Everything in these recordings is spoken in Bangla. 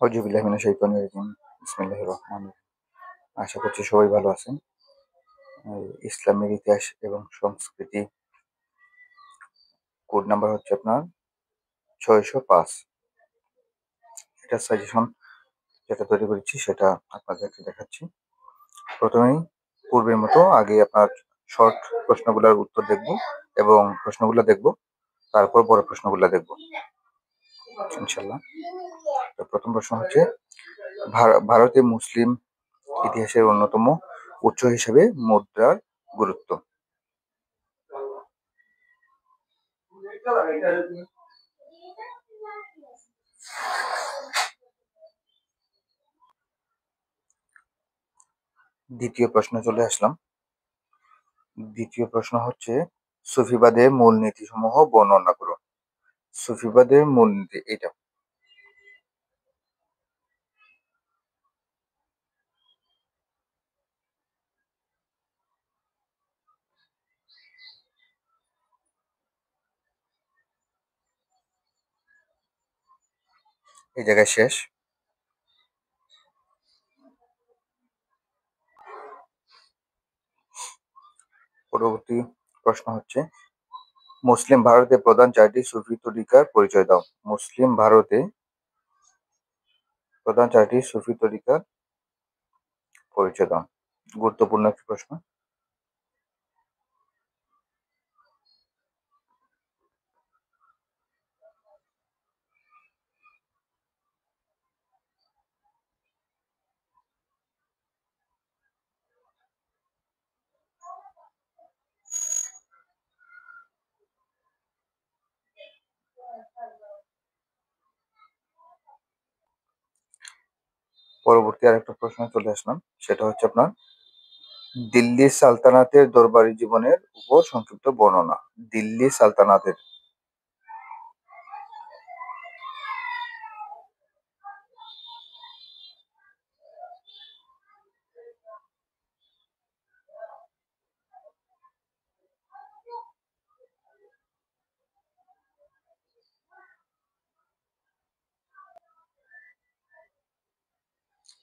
আউযুবিল্লাহি মিনাশ শাইতানির রাজিম। বিসমিল্লাহির রহমানির রহিম। আশা করছি সবাই ভালো আছেন। ইসলামের ইতিহাস এবং সংস্কৃতি কোড নাম্বার হচ্ছে আপনার ৬০৫। এটা সাজেশন যেটা তৈরি করেছি সেটা আপনাদেরকে দেখাচ্ছি। প্রথমেই পূর্বের মতো আগে আপনার শর্ট প্রশ্নগুলোর উত্তর দেখব এবং প্রশ্নগুলো দেখব, তারপর বড় প্রশ্নগুলো দেখব ইনশাল্লাহ। তো প্রথম প্রশ্ন হচ্ছে ভারতে মুসলিম ইতিহাসের অন্যতম উৎস হিসেবে মুদ্রার গুরুত্ব। দ্বিতীয় প্রশ্নে চলে আসলাম। দ্বিতীয় প্রশ্ন হচ্ছে সুফিবাদের মূলনীতিসমূহ বর্ণনা করো। সুফিবাদের মূলনীতি এটা। এই জায়গায় শেষ। পরবর্তী প্রশ্ন হচ্ছে মুসলিম ভারতে প্রধান চারটি সুফি তরিকার পরিচয় দাও। মুসলিম ভারতে প্রধান চারটি সুফি তরিকার পরিচয় দাও। গুরুত্বপূর্ণ একটি প্রশ্ন। পরবর্তী আরেকটা প্রশ্ন চলে আসলাম, সেটা হচ্ছে আপনার দিল্লি সালতানাতের দরবারি জীবনের উপর সংক্ষিপ্ত বর্ণনা। দিল্লি সালতানাতের।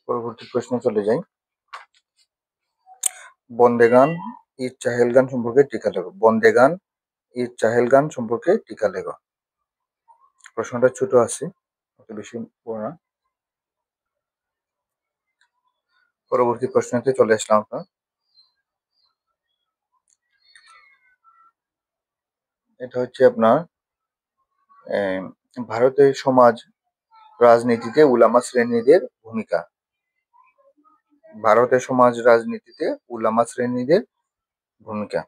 পরবর্তী প্রশ্নে চলে যাই। বন্দেগান ই চাহেলগান সম্পর্কে টিকা লেখো। বন্দেগান ই চাহেলগান সম্পর্কে টিকা লেখো। প্রশ্নটা ছোট আছে, অত বেশি বড় না। পরবর্তী প্রশ্নতে চলে আসলাম আপনার। এটা হচ্ছে আপনার ভারতের সমাজ রাজনীতিতে উলামা শ্রেণীদের ভূমিকা। ভারতের সমাজ রাজনীতিতে উলামা শ্রেণীদের ভূমিকা।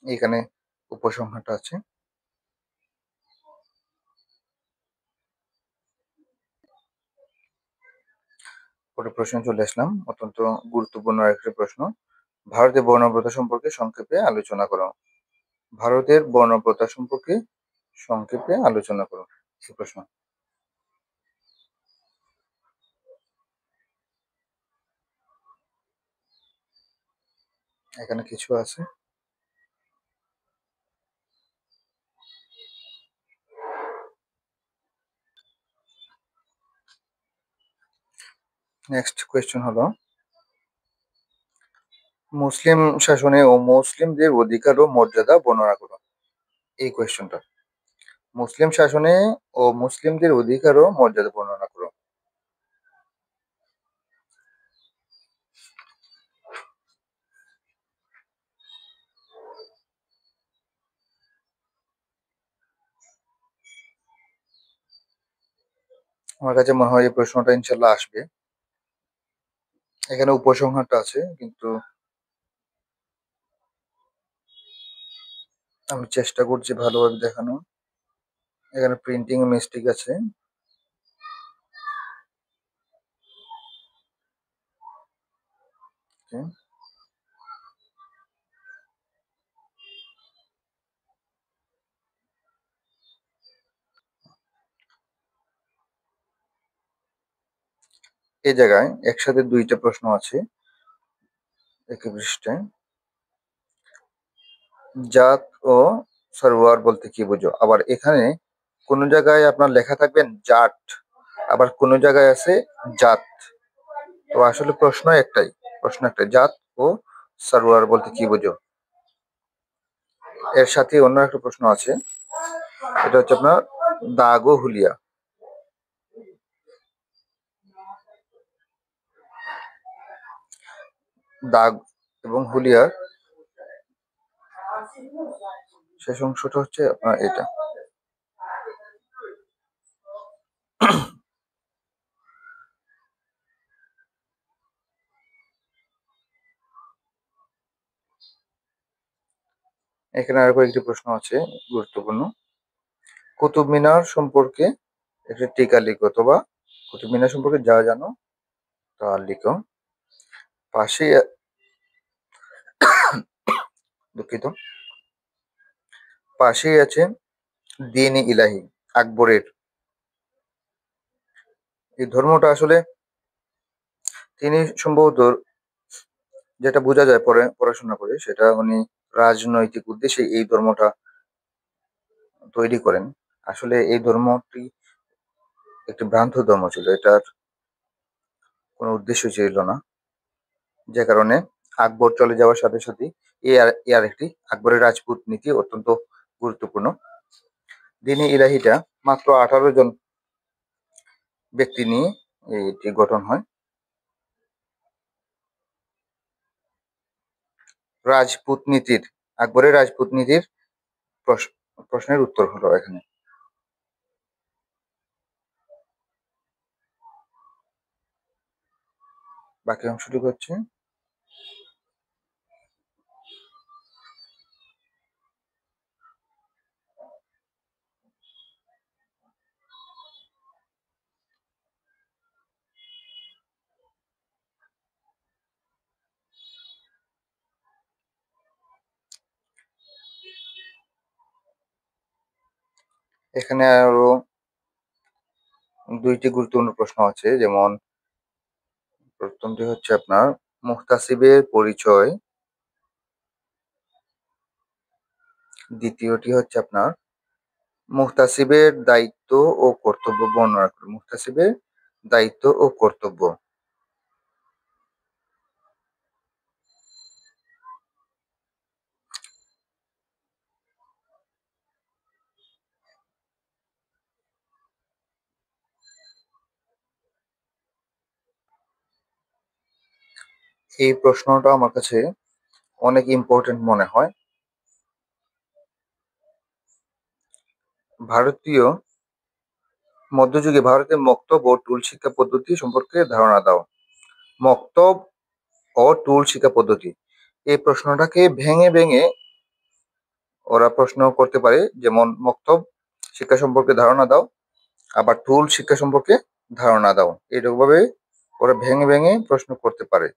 এখানে উপসংহারটা আছে। পরের প্রশ্নে চলে আসলাম, অত্যন্ত গুরুত্বপূর্ণ আরেকটি প্রশ্ন। ভারতের বর্ণপ্রথা সম্পর্কে সংক্ষেপে আলোচনা করো। ভারতের বর্ণপ্রথা সম্পর্কে সংক্ষেপে আলোচনা করো। এই প্রশ্ন। এখানে কিছু আছে। নেক্সট কোয়েশ্চেন হলো মুসলিম শাসনে ও মুসলিমদের অধিকার ও মর্যাদা বর্ণনা করো। এই কোয়েশ্চেনটা। মুসলিম শাসনে ও মুসলিমদের অধিকার ও মর্যাদা বর্ণনা করো। আমার কাছে মনে হয় এই প্রশ্নটা ইনশাল্লাহ আসবে। এখানে উপসংহারটা আছে, কিন্তু আমি চেষ্টা করছি ভালোভাবে দেখানো। এখানে প্রিন্টিং মিস্টেক আছে। Okay? এই জায়গায় একসাথে দুইটা প্রশ্ন আছে একই পৃষ্ঠায়। জাত ও সরওয়ার বলতে কি বুঝো? আবার এখানে কোনো জায়গায় আপনার লেখা থাকবেন জাট, আবার কোনো জায়গায় আছে জাত। তো আসলে প্রশ্ন একটাই, জাত ও সারোয়ার বলতে কি বোঝো? এর সাথে অন্য একটা প্রশ্ন আছে, এটা হচ্ছে আপনার দাগ ও হুলিয়া। দাগ এবং হুলিয়ার শেষ অংশটা হচ্ছে আপনার এটা। এখানে আরো কয়েকটি প্রশ্ন আছে গুরুত্বপূর্ণ। কুতুব মিনার সম্পর্কে একটা টিকা লিখো, অথবা কুতুব মিনার সম্পর্কে যা জানো তা লিখো। পাশে, দুঃখিত, পাশেই আছে দিন ইলাহি আকবরের। এই ধর্মটা আসলে তিনি সম্ভবত, যেটা বোঝা যায় পরে পড়াশোনা করে, সেটা উনি রাজনৈতিক উদ্দেশ্যে এই ধর্মটা তৈরি করেন। আসলে এই ধর্মটি একটি ভ্রান্ত ধর্ম ছিল, এটার কোনো উদ্দেশ্য ছিল না, যে কারণে আকবর চলে যাওয়ার সাথে সাথে এ আরেকটি আকবরের রাজপুত নীতি অত্যন্ত গুরুত্বপূর্ণ। দিনে ইলাহিটা মাত্র 18 জন ব্যক্তি নিয়ে এটি গঠন হয়। রাজপুত নীতির, আকবরের রাজপুত নীতির প্রশ্নের উত্তর হলো এখানে। বাকি অংশটুকু হচ্ছে, এখানে আরো 2টি গুরুত্বপূর্ণ প্রশ্ন আছে, যেমন প্রথমটি হচ্ছে আপনার মুহতাসিবের পরিচয়, দ্বিতীয়টি হচ্ছে আপনার মুহতাসিবের দায়িত্ব ও কর্তব্য বর্ণনা করুন। মুহতাসিবের দায়িত্ব ও কর্তব্য। এই প্রশ্নটা আমার কাছে অনেক ইম্পর্টেন্ট মনে হয়। ভারতীয় মধ্যযুগে ভারতের মক্তব ও টুল শিক্ষা পদ্ধতি সম্পর্কে ধারণা দাও। মক্তব ও টুল শিক্ষা পদ্ধতি, এই প্রশ্নটাকে ভেঙে ভেঙে ওরা প্রশ্ন করতে পারে, যেমন মক্তব শিক্ষা সম্পর্কে ধারণা দাও, আবার টুল শিক্ষা সম্পর্কে ধারণা দাও। এরকম ভাবে ওরা ভেঙে ভেঙে প্রশ্ন করতে পারে।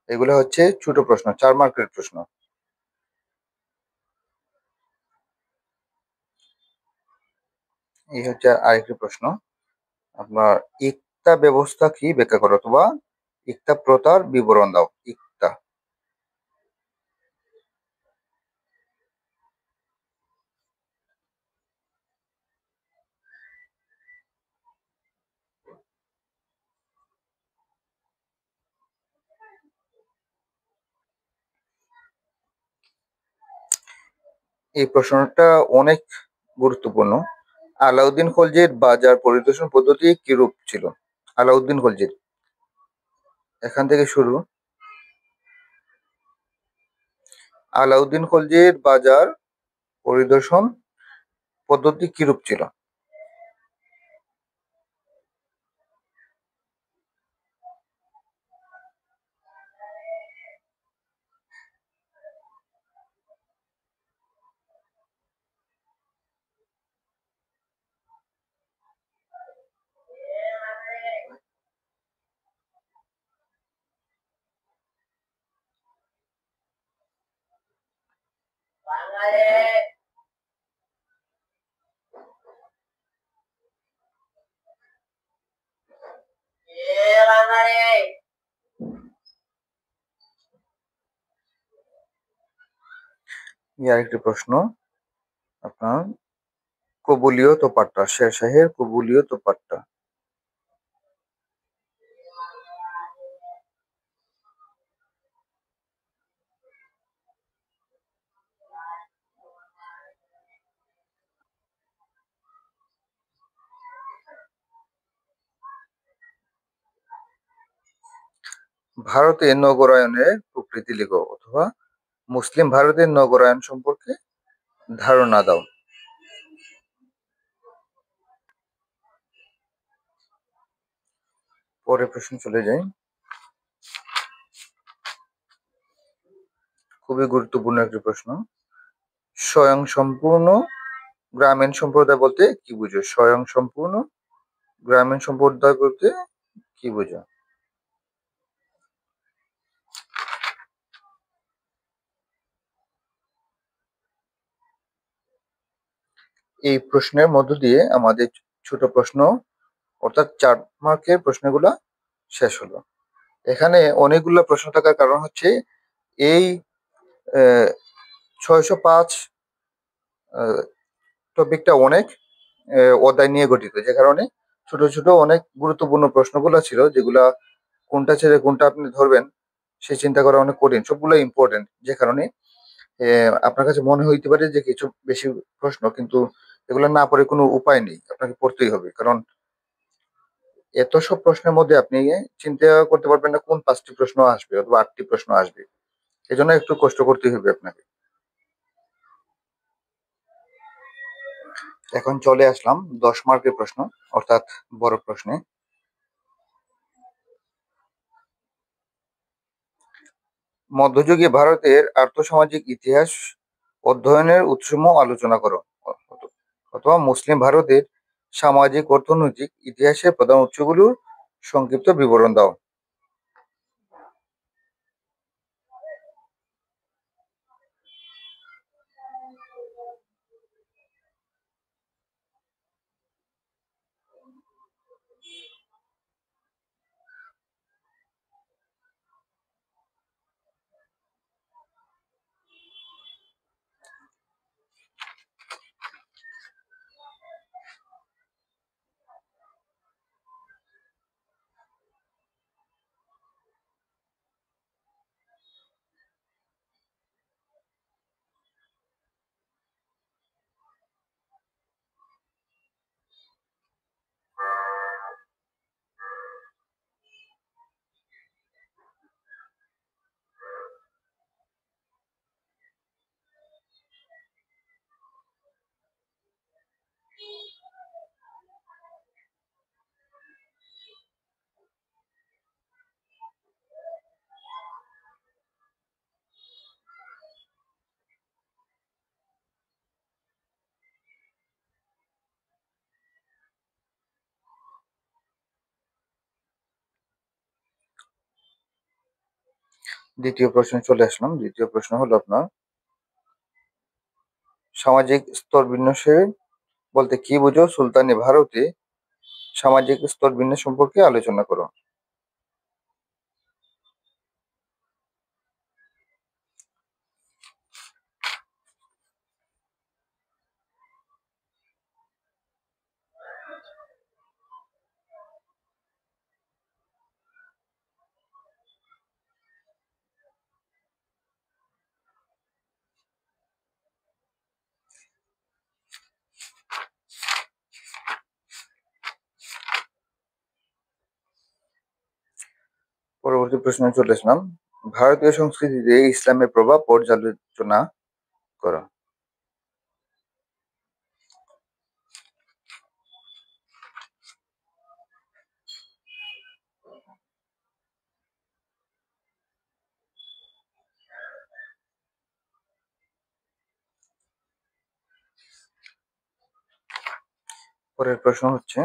এগুলো হচ্ছে ছোট প্রশ্ন, 4 মার্কের প্রশ্ন। এই হচ্ছে আরেকটি প্রশ্ন, আপনার ইকতা ব্যবস্থা কি ব্যাখ্যা করো, অথবা ইকতা প্রথার বিবরণ দাও। ইকতা, এই প্রশ্নটা অনেক গুরুত্বপূর্ণ। আলাউদ্দিন খলজির বাজার পরিদর্শন পদ্ধতি কিরূপ ছিল? আলাউদ্দিন খলজির, এখান থেকে শুরু। আলাউদ্দিন খলজির বাজার পরিদর্শন পদ্ধতি কিরূপ ছিল? আরেকটি প্রশ্ন আপনার, কবুলীয় তোপাট্টা, শেরশাহের কবুলীয় তোপাট্টা। ভারতের নগরায়নের প্রকৃতি লেখো, অথবা মুসলিম ভারতের নগরায়ন সম্পর্কে ধারণা দাও। পরের প্রশ্ন চলে যাই। খুবই গুরুত্বপূর্ণ একটি প্রশ্ন। স্বয়ংসম্পূর্ণ গ্রামীণ সম্প্রদায় বলতে কি বুঝো? স্বয়ংসম্পূর্ণ গ্রামীণ সম্প্রদায় বলতে কি বুঝো? এই প্রশ্নের মধ্য দিয়ে আমাদের ছোট প্রশ্ন অর্থাৎ 4 মার্কের প্রশ্নগুলা শেষ হলো। এখানে অনেকগুলো প্রশ্ন থাকার কারণ হচ্ছে এই 605 টপিকটা অনেক অধ্যায় নিয়ে গঠিত, যে কারণে ছোট ছোট অনেক গুরুত্বপূর্ণ প্রশ্নগুলো ছিল, যেগুলা কোনটা ছেড়ে কোনটা আপনি ধরবেন সে চিন্তা করা অনেক কঠিন। সবগুলো ইম্পর্টেন্ট, যে কারণে আপনার কাছে মনে হইতে পারে যে কিছু বেশি প্রশ্ন, কিন্তু এগুলো না পড়ে কোনো উপায় নেই, আপনাকে পড়তেই হবে। কারণ এত সব প্রশ্নের মধ্যে আপনি চিন্তা করতে পারবেন না কোন 5টি প্রশ্ন আসবে অথবা 8টি প্রশ্ন আসবে। এজন্য একটু কষ্ট করতে হবে আপনাকে। এখন চলে আসলাম 10 মার্কের প্রশ্ন, অর্থাৎ বড় প্রশ্নে। মধ্যযুগে ভারতের আর্থসামাজিক ইতিহাস অধ্যয়নের উৎসমূহ আলোচনা করো, অথবা মুসলিম ভারতের সামাজিক অর্থনৈতিক ইতিহাসের প্রধান উৎসগুলোর সংক্ষিপ্ত বিবরণ দাও। দ্বিতীয় প্রশ্নে চলে আসলাম। দ্বিতীয় প্রশ্ন হলো আপনার, সামাজিক স্তর বিন্যাসে বলতে কি বুঝো? সুলতানি ভারতে সামাজিক স্তর বিন্যাস সম্পর্কে আলোচনা করো। পরবর্তী প্রশ্নে চলে আসলাম, ভারতীয় সংস্কৃতিতে ইসলামের প্রভাব পর্যালোচনা করো। পরের প্রশ্ন হচ্ছে,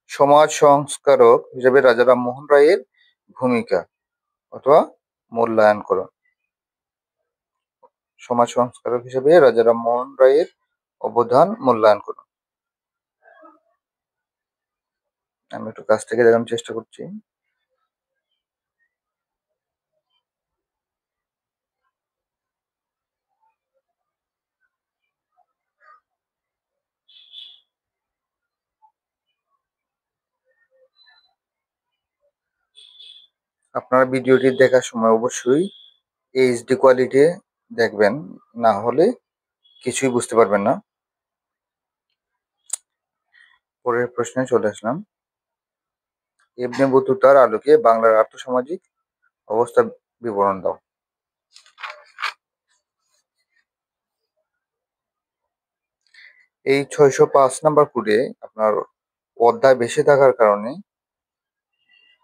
সমাজ সংস্কারক হিসেবে রাজা রামমোহন রায়ের ভূমিকা অথবা মূল্যায়ন করো। সমাজ সংস্কারক হিসেবে রাজা রামমোহন রায়ের অবদান মূল্যায়ন করো। আমি একটু কাছ থেকে দেখানোর চেষ্টা করছি। আপনারা ভিডিওটি দেখার সময় অবশ্যই এইচডি কোয়ালিটি দেখবেন, না হলে কিছুই বুঝতে পারবেন না। পরের প্রশ্নে চলে আসলাম। ইবনে বতুতার আলোকে বাংলার আর্থসামাজিক অবস্থার বিবরণ দাও। এই ৬০৫ নাম্বার কোডে আপনার অধ্যায় বেশি থাকার কারণে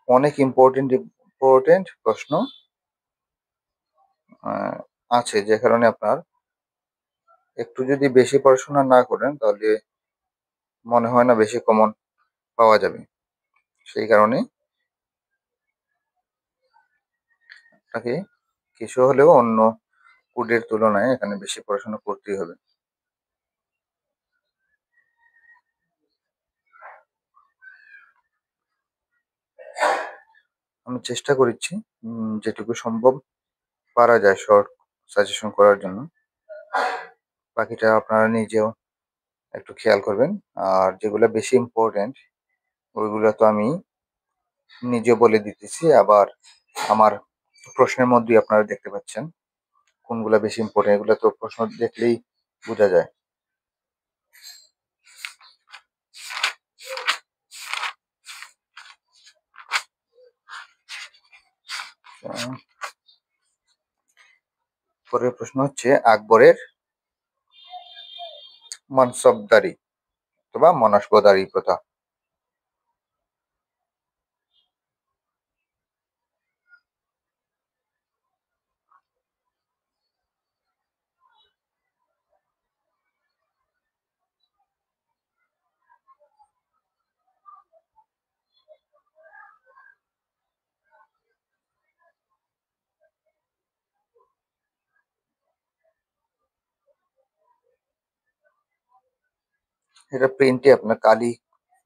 অনেক ইম্পর্টেন্ট প্রশ্ন আছে, যে কারণে আপনার একটু যদি বেশি পড়াশোনা না করেন তাহলে মনে হয় না বেশি কমন পাওয়া যাবে। সেই কারণে আপনাকে কিছু হলেও অন্য কোডের তুলনায় এখানে বেশি পড়াশোনা করতেই হবে। আমি চেষ্টা করেছি যেটুকু সম্ভব পারা যায় শর্ট সাজেশন করার জন্য। বাকিটা আপনারা নিজেও একটু খেয়াল করবেন। আর যেগুলো বেশি ইম্পর্টেন্ট ওইগুলো তো আমি নিজে বলে দিতেছি, আবার আমার প্রশ্নের মধ্যেই আপনারা দেখতে পাচ্ছেন কোনগুলা বেশি ইম্পর্টেন্ট। এগুলো তো প্রশ্ন দেখলেই বোঝা যায়। পরের প্রশ্ন হচ্ছে আকবরের মনসবদারি অথবা মনসবদারি প্রথা। এটা প্রিন্টে আপনার কালি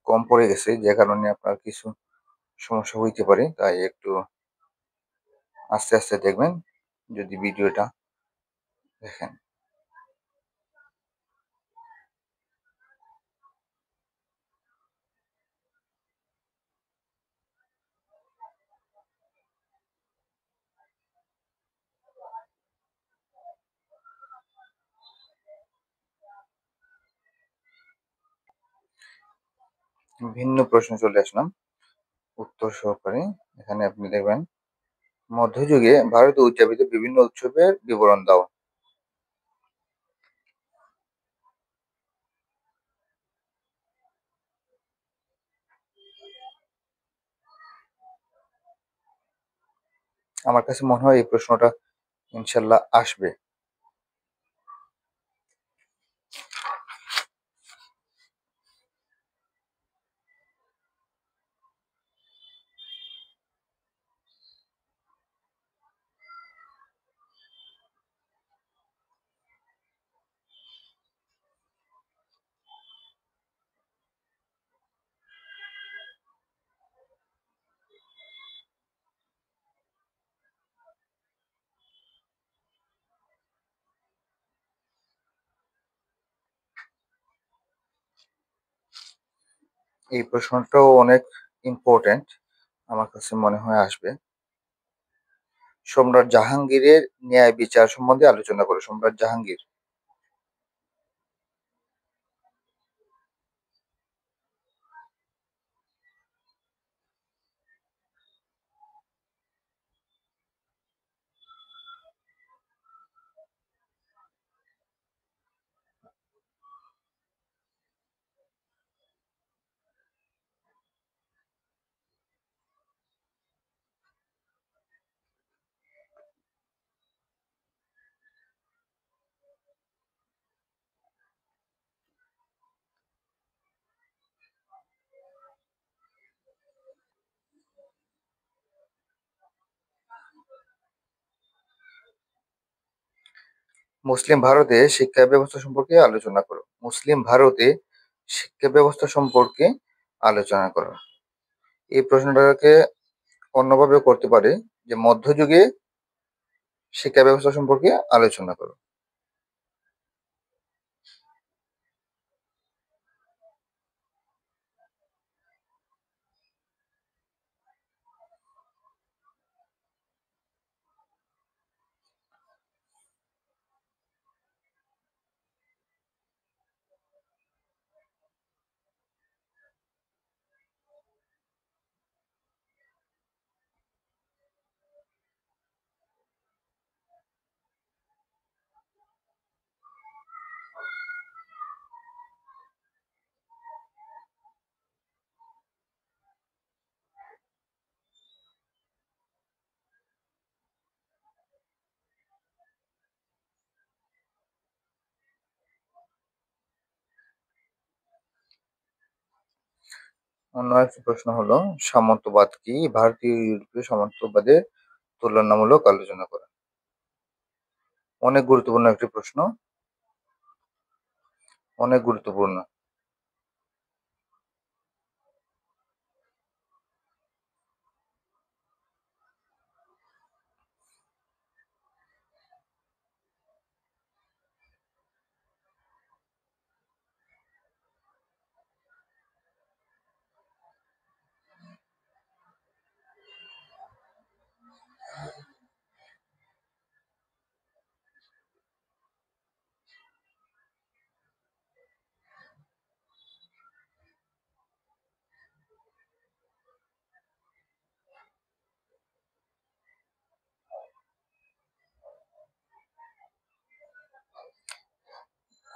কম পড়ে গেছে, যে কারণে আপনার কিছু সমস্যা হইতে পারে, তাই একটু আস্তে আস্তে দেখবেন যদি ভিডিওটা দেখেন। ভিন্ন প্রশ্ন চলে আসলাম উত্তর সহকারে। এখানে আপনি দেখবেন মধ্যযুগে ভারতে উদযাপিত বিভিন্ন উৎসবের বিবরণ দাও। আমার কাছে মনে হয় এই প্রশ্নটা ইনশাল্লাহ আসবে। এই প্রশ্নটাও অনেক ইম্পর্টেন্ট, আমার কাছে মনে হয় আসবে। সম্রাট জাহাঙ্গীরের ন্যায় বিচার সম্বন্ধে আলোচনা করো। সম্রাট জাহাঙ্গীর। মুসলিম ভারতে শিক্ষা ব্যবস্থা সম্পর্কে আলোচনা করো। মুসলিম ভারতে শিক্ষা ব্যবস্থা সম্পর্কে আলোচনা করো। এই প্রশ্নটাকে অন্যভাবে করতে পারে যে মধ্যযুগে শিক্ষা ব্যবস্থা সম্পর্কে আলোচনা করো। অন্য একটি প্রশ্ন হলো, সামন্তবাদ কি? ভারতীয় ইউরোপীয় সামন্তবাদের তুলনামূলক আলোচনা করা। অনেক গুরুত্বপূর্ণ একটি প্রশ্ন, অনেক গুরুত্বপূর্ণ।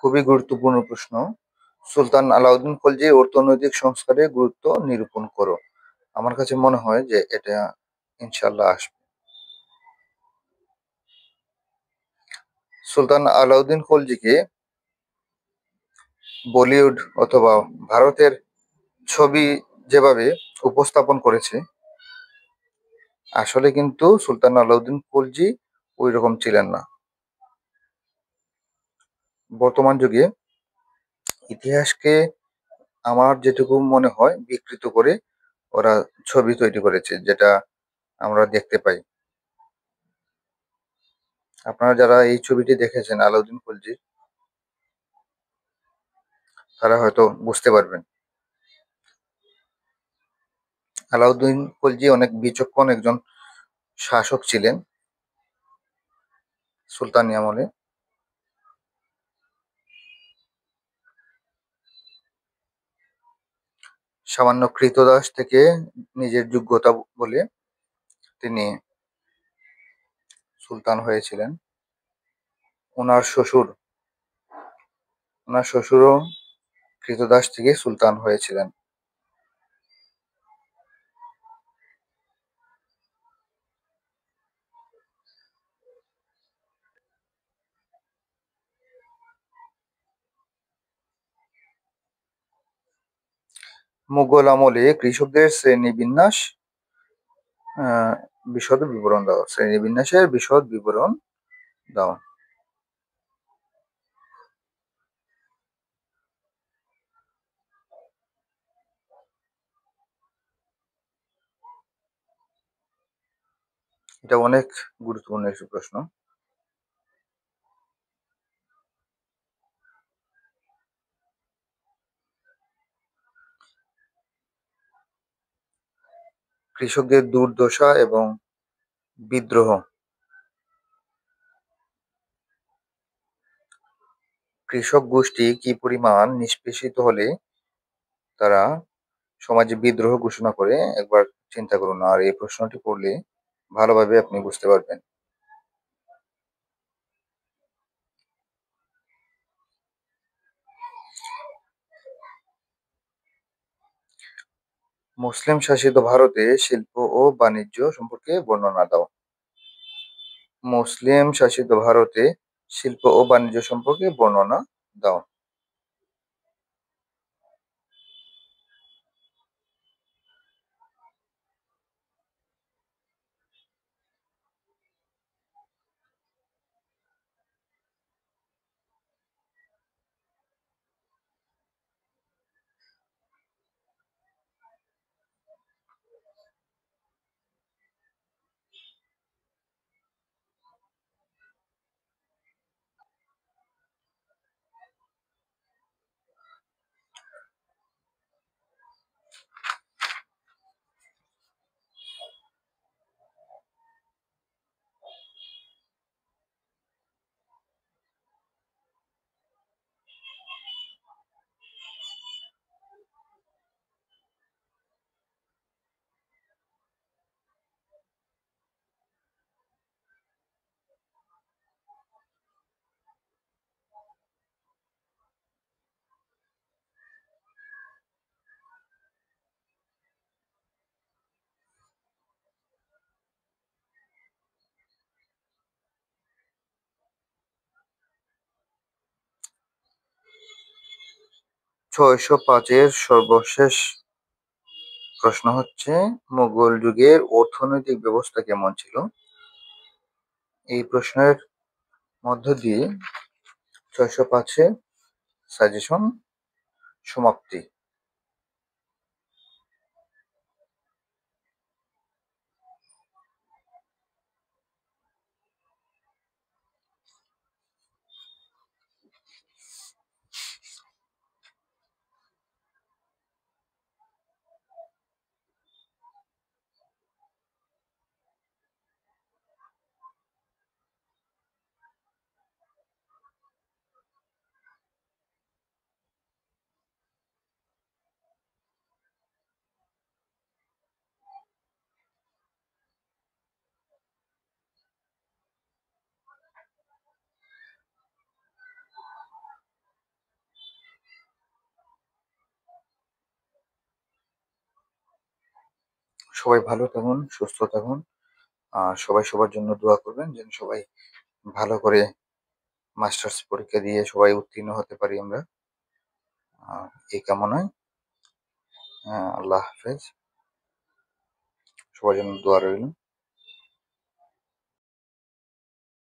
খুবই গুরুত্বপূর্ণ প্রশ্ন। সুলতান আলাউদ্দিন খলজি অর্থনৈতিক সংস্কারে গুরুত্ব নিরূপণ করো। আমার কাছে মনে হয় যে এটা ইনশাল্লাহ আসবে। সুলতান আলাউদ্দিন খলজিকে বলিউড অথবা ভারতের ছবি যেভাবে উপস্থাপন করেছে, আসলে কিন্তু সুলতান আলাউদ্দিন খলজি ওই রকম ছিলেন না। বর্তমান যুগে ইতিহাসকে আমার যেটুকু মনে হয় বিকৃত করে ওরা ছবি তৈরি করেছে, যেটা আমরা দেখতে পাই। আপনারা যারা এই ছবিটি দেখেছেন আলাউদ্দিন খলজি, তারা হয়তো বুঝতে পারবেন। আলাউদ্দিন খলজি অনেক বিচক্ষণ একজন শাসক ছিলেন সুলতানি আমলে। সামান্য ক্রীতদাস থেকে নিজের যোগ্যতা বলে তিনি সুলতান হয়েছিলেন। ওনার শ্বশুর ওনার শ্বশুরও ক্রীতদাস থেকে সুলতান হয়েছিলেন। মুঘল আমলে কৃষকদের শ্রেণীবিন্যাস আহ, বিশদ বিবরণ দাও। শ্রেণীবিন্যাসের বিশদ বিবরণ দাও। এটা অনেক গুরুত্বপূর্ণ একটি প্রশ্ন। কৃষকদের দুর্দশা এবং বিদ্রোহ। কৃষক গোষ্ঠী কি পরিমাণ নিষ্পেষিত হলে তারা সমাজে বিদ্রোহ ঘোষণা করে, একবার চিন্তা করুন। আর এই প্রশ্নটি পড়লে ভালোভাবে আপনি বুঝতে পারবেন। মুসলিম শাসিত ভারতে শিল্প ও বাণিজ্য সম্পর্কে বর্ণনা দাও। মুসলিম শাসিত ভারতে শিল্প ও বাণিজ্য সম্পর্কে বর্ণনা দাও। ছয়শো পাঁচের সর্বশেষ প্রশ্ন হচ্ছে, মুঘল যুগের অর্থনৈতিক ব্যবস্থা কেমন ছিল? এই প্রশ্নের মধ্য দিয়ে 605-এ সাজেশন সমাপ্তি। সবাই ভালো থাকুন, সুস্থ থাকুন। আর সবাই সবার জন্য দোয়া করবেন যেন সবাই ভালো করে মাস্টার্স পরীক্ষা দিয়ে সবাই উত্তীর্ণ হতে পারি আমরা। এই কামনায় আল্লাহ হাফেজ। সবার জন্য দোয়া রইল।